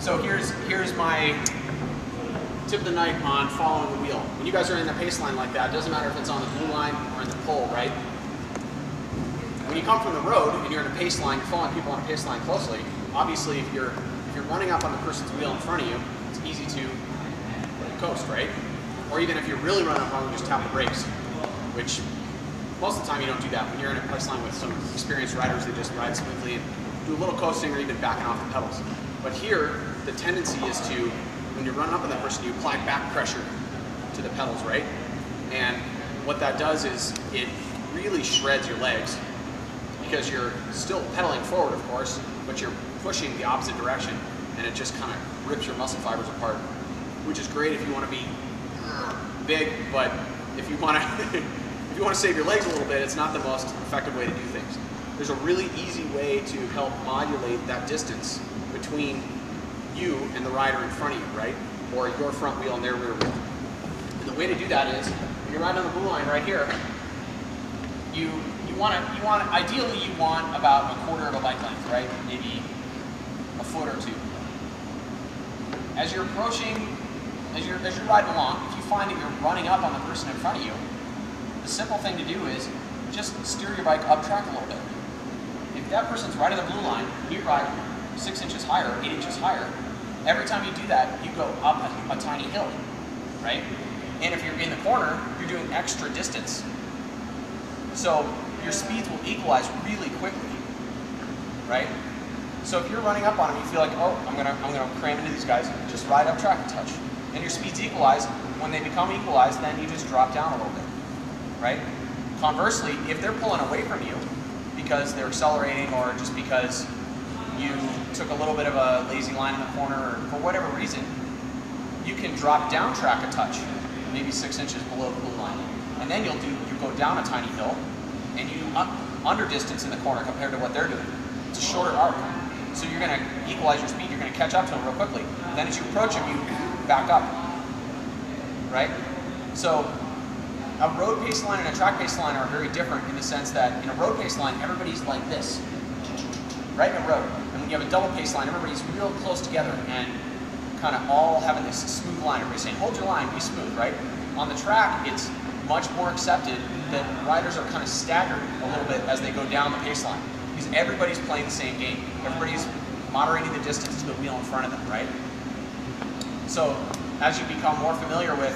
So here's my tip of the night on following the wheel. When you guys are in the pace line like that, it doesn't matter if it's on the blue line or in the pole, right? When you come from the road and you're in a pace line, you're following people on a pace line closely, obviously if you're running up on the person's wheel in front of you, it's easy to coast, right? Or even if you're really running up on them, just tap the brakes, which most of the time you don't do that. When you're in a pace line with some experienced riders, they just ride smoothly and do a little coasting or even backing off the pedals. But here, the tendency is to, when you're running up on that person, you apply back pressure to the pedals, right? And what that does is it really shreds your legs because you're still pedaling forward, of course, but you're pushing the opposite direction, and it just kind of rips your muscle fibers apart, which is great if you want to be big, but if you want to if you want to save your legs a little bit, it's not the most effective way to do things. There's a really easy way to help modulate that distance between you and the rider in front of you, right? Or your front wheel and their rear wheel. And the way to do that is, when you're riding on the blue line right here, ideally you want about a quarter of a bike length, right? Maybe a foot or two. As you're approaching, as you're riding along, if you find that you're running up on the person in front of you, the simple thing to do is just steer your bike up track a little bit. If that person's right on the blue line, you ride 6 inches higher, 8 inches higher, every time you do that, you go up a tiny hill, right? And if you're in the corner, you're doing extra distance. So your speeds will equalize really quickly, right? So if you're running up on them, you feel like, oh, I'm gonna cram into these guys, just ride up track a touch. And your speeds equalize. When they become equalized, then you just drop down a little bit, right? Conversely, if they're pulling away from you because they're accelerating or just because you took a little bit of a lazy line in the corner or for whatever reason, you can drop down track a touch, maybe 6 inches below the blue line. And then you go down a tiny hill and you under distance in the corner compared to what they're doing. It's a shorter arc. So you're going to equalize your speed, you're going to catch up to them real quickly. Then as you approach them, you back up, right? So a road pace line and a track pace line are very different in the sense that in a road pace line, everybody's like this, right in a road. And when you have a double pace line, everybody's real close together and kind of all having this smooth line. Everybody's saying, hold your line, be smooth, right? On the track, it's much more accepted that riders are kind of staggered a little bit as they go down the pace line because everybody's playing the same game. Everybody's moderating the distance to the wheel in front of them, right? So as you become more familiar with,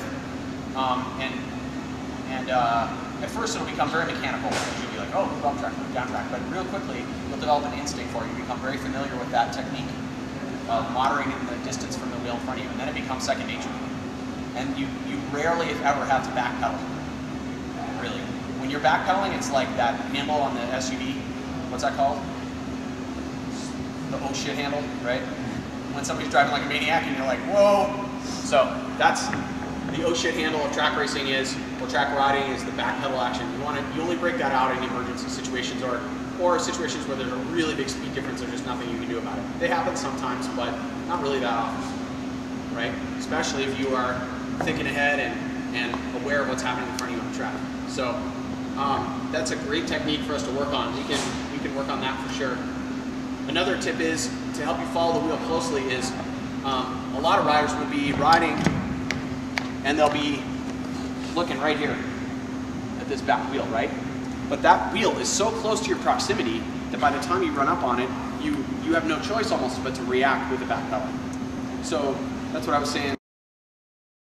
at first it'll become very mechanical. You'll be like, oh, move up track, move down track. But real quickly, you'll develop an instinct for it. You become very familiar with that technique of moderating the distance from the wheel in front of you, and then it becomes second nature. And you rarely, if ever, have to backpedal. Really. When you're backpedaling, it's like that handle on the SUV. What's that called? The oh shit handle, right? When somebody's driving like a maniac and you're like, whoa. So that's the oh shit handle of track racing is, or track riding is the back pedal action. You only break that out in emergency situations or situations where there's a really big speed difference. There's just nothing you can do about it. They happen sometimes, but not really that often, right? Especially if you are thinking ahead and aware of what's happening in front of you on the track. So that's a great technique for us to work on. We can work on that for sure. Another tip is to help you follow the wheel closely is a lot of riders would be riding and they'll be looking right here at this back wheel, right? But that wheel is so close to your proximity that by the time you run up on it, you have no choice almost but to react with the back pedal. So that's what I was saying.